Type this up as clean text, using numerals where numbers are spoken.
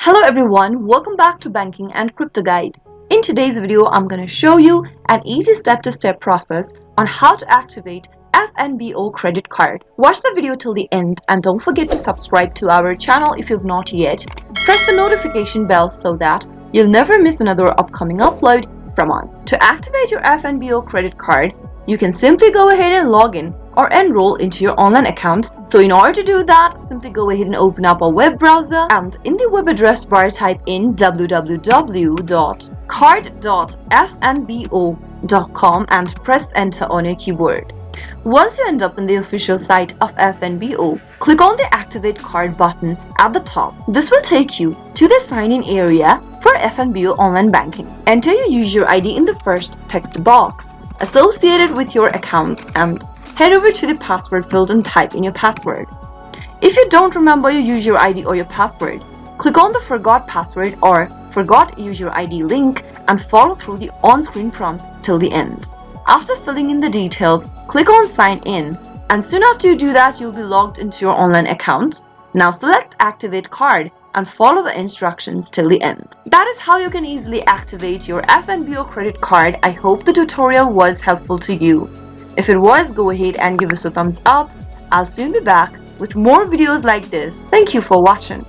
Hello everyone, welcome back to Banking and Crypto Guide. In today's video, I'm going to show you an easy step-to-step process on how to activate FNBO Credit Card. Watch the video till the end and don't forget to subscribe to our channel if you've not yet. Press the notification bell so that you'll never miss another upcoming upload from us. To activate your FNBO Credit Card, you can simply go ahead and log in or enroll into your online account. So in order to do that, simply go ahead and open up a web browser and in the web address bar type in www.card.fnbo.com and press enter on your keyboard. Once you end up in the official site of FNBO, click on the Activate Card button at the top. This will take you to the sign-in area for FNBO online banking. Enter your user ID in the first text box associated with your account and head over to the password field and type in your password. If you don't remember your user ID or your password, click on the Forgot Password or Forgot User ID link and follow through the on-screen prompts till the end. After filling in the details, click on Sign In, and soon after you do that, you'll be logged into your online account. Now select Activate Card and follow the instructions till the end. That is how you can easily activate your FNBO credit card. I hope the tutorial was helpful to you. If it was, go ahead and give us a thumbs up. I'll soon be back with more videos like this. Thank you for watching.